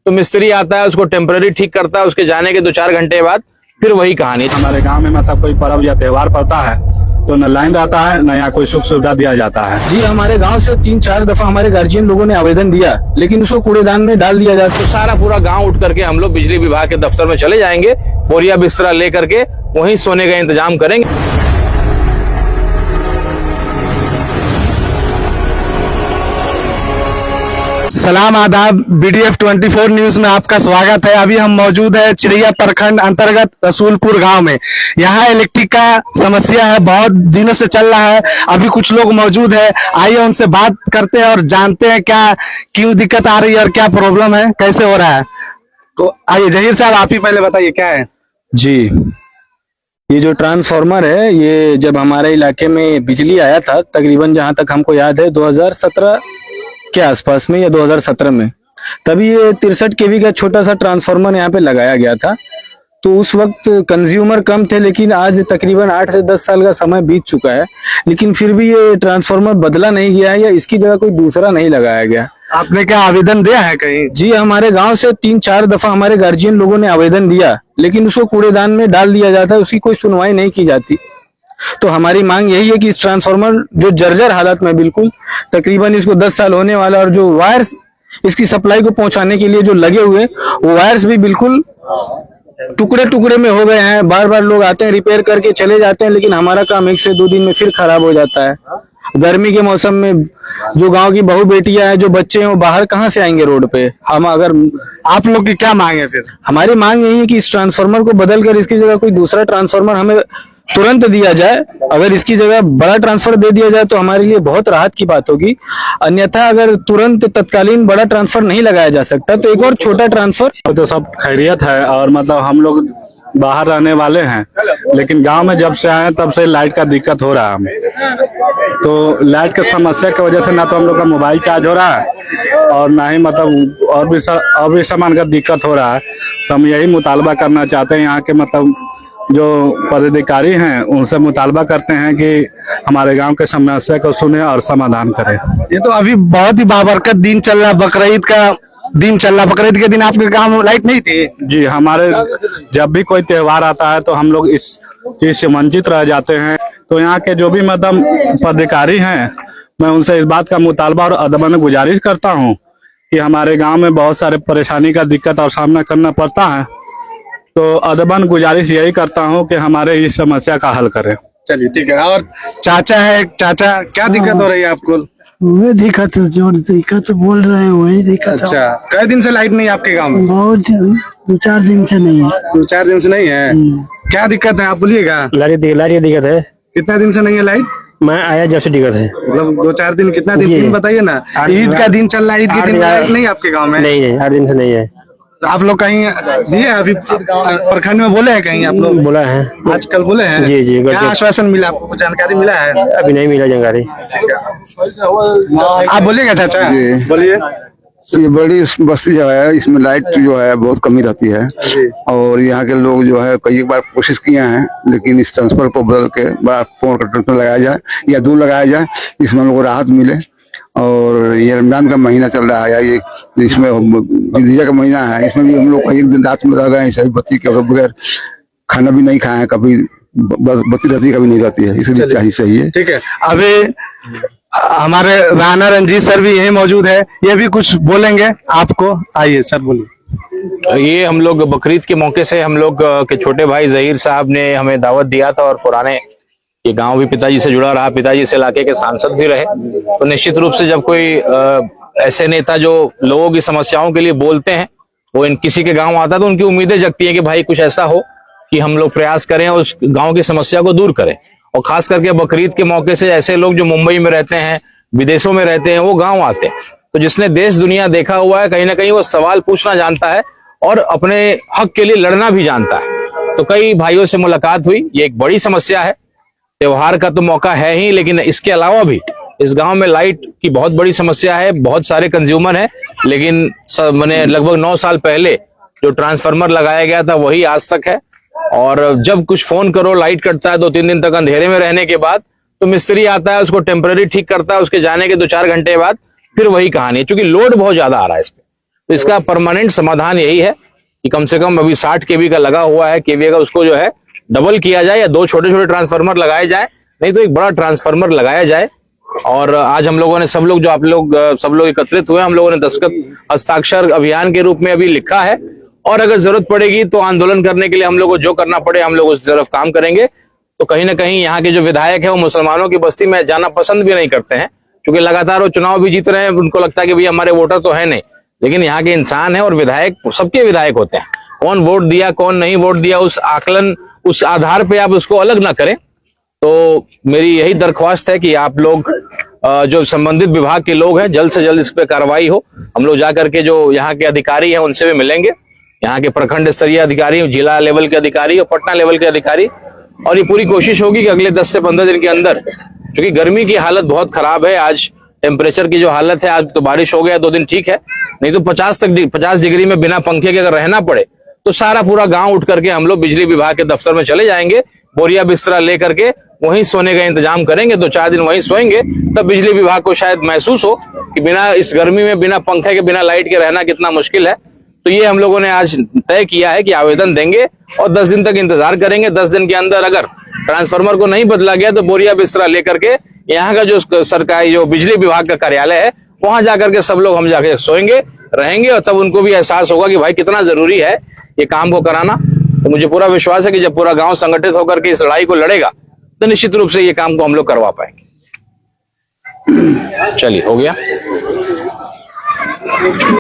तो मिस्त्री आता है, उसको टेम्पररी ठीक करता है, उसके जाने के 2-4 घंटे बाद फिर वही कहानी। हमारे गांव में मतलब कोई पर्व या त्योहार पड़ता है तो न लाइन रहता है न यहाँ कोई सुख सुविधा दिया जाता है। जी, हमारे गांव से 3-4 दफा हमारे गार्जियन लोगों ने आवेदन दिया, लेकिन उसको कूड़ेदान में डाल दिया जाता है। तो सारा पूरा गांव उठ करके हम लोग बिजली विभाग के दफ्तर में चले जाएंगे, बोरिया बिस्तरा ले करके वहीं सोने का इंतजाम करेंगे। सलाम आदाब, BDF 24 न्यूज में आपका स्वागत है। अभी हम मौजूद है चिड़ैया प्रखंड अंतर्गत रसूलपुर गांव में। यहाँ इलेक्ट्रिक का समस्या है, बहुत दिनों से चल रहा है। अभी कुछ लोग मौजूद है, आइए उनसे बात करते हैं और जानते हैं क्या क्यों दिक्कत आ रही है और क्या प्रॉब्लम है, कैसे हो रहा है। तो आइए जहीर साहब, आप ही पहले बताइए क्या है। जी, ये जो ट्रांसफार्मर है, ये जब हमारे इलाके में बिजली आया था, तकरीबन जहां तक हमको याद है 2017 के आसपास में या 2017 में, तभी ये 63 kV का छोटा सा ट्रांसफार्मर यहाँ पे लगाया गया था। तो उस वक्त कंज्यूमर कम थे, लेकिन आज तकरीबन 8 से 10 साल का समय बीत चुका है, लेकिन फिर भी ये ट्रांसफार्मर बदला नहीं गया है या इसकी जगह कोई दूसरा नहीं लगाया गया। आपने क्या आवेदन दिया है कहीं? जी, हमारे गांव से 3-4 दफा हमारे गार्जियन लोगों ने आवेदन दिया, लेकिन उसको कूड़ेदान में डाल दिया जाता है, उसकी कोई सुनवाई नहीं की जाती। तो हमारी मांग यही है कि इस ट्रांसफार्मर जो जर्जर हालत में, बिल्कुल तकरीबन इसको 10 साल होने वाला, और जो वायर्स इसकी सप्लाई को पहुंचाने के लिए जो लगे हुए, वो वायर्स भी बिल्कुल टुकड़े टुकड़े में हो गए हैं। बार बार लोग आते हैं, रिपेयर करके चले जाते हैं, लेकिन हमारा काम 1 से 2 दिन में फिर खराब हो जाता है। गर्मी के मौसम में जो गांव की बहू बेटियां हैं, जो बच्चे हैं, वो बाहर कहाँ से आएंगे रोड पे। हम अगर आप लोग की क्या मांग है फिर? हमारी मांग यही है कि इस ट्रांसफार्मर को बदल कर इसकी जगह कोई दूसरा ट्रांसफार्मर हमें तुरंत दिया जाए। अगर इसकी जगह बड़ा ट्रांसफर दे दिया जाए तो हमारे लिए बहुत राहत की बात होगी। अन्यथा अगर तुरंत तत्कालीन बड़ा ट्रांसफर नहीं लगाया जा सकता तो एक और छोटा ट्रांसफर। तो सब खैरियत है, और मतलब हम लोग बाहर रहने वाले हैं, लेकिन गांव में जब से आए तब से लाइट का दिक्कत हो रहा है हमें। तो लाइट की समस्या की वजह से ना तो हम लोग का मोबाइल चार्ज हो रहा है और ना ही मतलब और भी सामान का दिक्कत हो रहा है। तो हम यही मुतालबा करना चाहते हैं, यहाँ के मतलब जो पदाधिकारी हैं उनसे मुतालबा करते हैं कि हमारे गांव के समस्या को सुने और समाधान करें। ये तो अभी बहुत ही बाबरकत दिन चल रहा है, बकरीद का दिन चल रहा। बकरीद के दिन आपके गांव में लाइट नहीं थी? जी, हमारे जब भी कोई त्योहार आता है तो हम लोग इस चीज से वंचित रह जाते हैं। तो यहाँ के जो भी मतलब पदाधिकारी हैं, मैं उनसे इस बात का मुतालबा और अदबन गुजारिश करता हूँ कि हमारे गांव में बहुत सारे परेशानी का दिक्कत और सामना करना पड़ता है। तो अदबन गुजारिश यही करता हूँ कि हमारे इस समस्या का हल करें। चलिए ठीक है। और चाचा है, चाचा क्या दिक्कत हो रही है आपको? वही दिक्कत, जो दिक्कत बोल रहे हैं वही दिक्कत। अच्छा, कई दिन से लाइट नहीं है आपके गांव में? बहुत 2-4 दिन से नहीं है। 2-4 दिन से नहीं है? क्या दिक्कत है आप बोलिएगा। लाइट दिक्कत है। कितना दिन से नहीं है लाइट? मैं आया जब से दिक्कत है, मतलब 2-4 दिन। कितना दिन बताइए ना। ईद का दिन चल रहा है, ईद के दिन लाइट नहीं आपके गाँव में? नहीं है, 8 दिन से नहीं है। तो आप लोग कहीं दिए अभी प्रखंड में बोले हैं कहीं आप लोग? बोला है, आजकल बोले हैं? जी जी। क्या आश्वासन मिला आपको, कुछ जानकारी मिला है? अभी नहीं मिला जानकारी। आप बोलिएगा चाचा, बोलिए। ये बड़ी बस्ती जो है, इसमें लाइट जो है बहुत कमी रहती है, और यहाँ के लोग जो है कई बार कोशिश किए हैं, लेकिन इस ट्रांसफर को बदल के बड़ा फोन का ट्रांसफर लगाया जाए या दूर लगाया जाए, इसमें हम लोग को राहत मिले। और ये रमजान का महीना चल रहा है, ये इसमें हिजरा का महीना है, इसमें भी हम लोग एक दिन रात में रह गए सही बत्ती के बगैर, खाना भी नहीं खाए, कभी बत्ती रहती कभी नहीं रहती है, इसलिए चाहिए। ठीक है। अभी हमारे राणा रंजीत सर भी यही मौजूद है, ये भी कुछ बोलेंगे आपको। आइए सर, बोलिए। ये हम लोग बकरीद के मौके से हम लोग के छोटे भाई जहीर साहब ने हमें दावत दिया था, और पुराने ये गांव भी पिताजी से जुड़ा रहा, पिताजी इस इलाके के सांसद भी रहे। तो निश्चित रूप से जब कोई ऐसे नेता जो लोगों की समस्याओं के लिए बोलते हैं, वो किसी के गांव आता है तो उनकी उम्मीदें जगती हैं कि भाई कुछ ऐसा हो कि हम लोग प्रयास करें और उस गांव की समस्या को दूर करें। और खास करके बकरीद के मौके से ऐसे लोग जो मुंबई में रहते हैं, विदेशों में रहते हैं, वो गाँव आते हैं। तो जिसने देश दुनिया देखा हुआ है, कहीं ना कहीं वो सवाल पूछना जानता है और अपने हक के लिए लड़ना भी जानता है। तो कई भाइयों से मुलाकात हुई। ये एक बड़ी समस्या है, त्योहार का तो मौका है ही, लेकिन इसके अलावा भी इस गांव में लाइट की बहुत बड़ी समस्या है। बहुत सारे कंज्यूमर हैं, लेकिन मैंने लगभग 9 साल पहले जो ट्रांसफार्मर लगाया गया था वही आज तक है। और जब कुछ फोन करो लाइट कटता है, 2-3 दिन तक अंधेरे में रहने के बाद, तो मिस्त्री आता है, उसको टेम्पररी ठीक करता है, उसके जाने के 2-4 घंटे बाद फिर वही कहानी है, क्योंकि लोड बहुत ज्यादा आ रहा है इस पे। तो इसका परमानेंट समाधान यही है कि कम से कम अभी 60 केवी का लगा हुआ है, केवी का उसको जो है डबल किया जाए या 2 छोटे छोटे ट्रांसफार्मर लगाए जाए, नहीं तो एक बड़ा ट्रांसफार्मर लगाया जाए। और आज हम लोगों ने सब लोग सब लोग एकत्रित हुए, हम लोगों ने दस्तखत हस्ताक्षर अभियान के रूप में अभी लिखा है और अगर जरूरत पड़ेगी तो आंदोलन करने के लिए हम लोग को जो करना पड़े हम लोग उस तरफ काम करेंगे। तो कहीं ना कहीं यहाँ के जो विधायक है वो मुसलमानों की बस्ती में जाना पसंद भी नहीं करते हैं, क्योंकि लगातार वो चुनाव भी जीत रहे हैं, उनको लगता है कि भाई हमारे वोटर तो है नहीं, लेकिन यहाँ के इंसान है और विधायक सबके विधायक होते हैं। कौन वोट दिया कौन नहीं वोट दिया उस आकलन, उस आधार पे आप उसको अलग ना करें। तो मेरी यही दरख्वास्त है कि आप लोग जो संबंधित विभाग के लोग हैं जल्द से जल्द इस पे कार्रवाई हो। हम लोग जाकर के जो यहाँ के अधिकारी हैं उनसे भी मिलेंगे, यहाँ के प्रखंड स्तरीय अधिकारी, जिला लेवल के अधिकारी और पटना लेवल के अधिकारी, और ये पूरी कोशिश होगी कि अगले 10 से 15 दिन के अंदर, क्योंकि गर्मी की हालत बहुत खराब है, आज टेम्परेचर की जो हालत है, आज तो बारिश हो गया 2 दिन ठीक है, नहीं तो 50 डिग्री में बिना पंखे के अगर रहना पड़े तो सारा पूरा गांव उठ करके हम लोग बिजली विभाग के दफ्तर में चले जाएंगे, बोरिया बिस्तरा लेकर के वहीं सोने का इंतजाम करेंगे, 2-4 दिन वहीं सोएंगे, तब बिजली विभाग को शायद महसूस हो कि बिना इस गर्मी में बिना पंखे के बिना लाइट के रहना कितना मुश्किल है। तो ये हम लोगों ने आज तय किया है कि आवेदन देंगे और 10 दिन तक इंतजार करेंगे। 10 दिन के अंदर अगर ट्रांसफार्मर को नहीं बदला गया तो बोरिया बिस्तरा लेकर के यहाँ का जो सरकारी जो बिजली विभाग का कार्यालय है वहां जाकर के सब लोग हम जाके सोएंगे रहेंगे, और तब उनको भी एहसास होगा कि भाई कितना जरूरी है ये काम को कराना। तो मुझे पूरा विश्वास है कि जब पूरा गांव संगठित होकर के इस लड़ाई को लड़ेगा तो निश्चित रूप से ये काम को हम लोग करवा पाएंगे। चलिए, हो गया।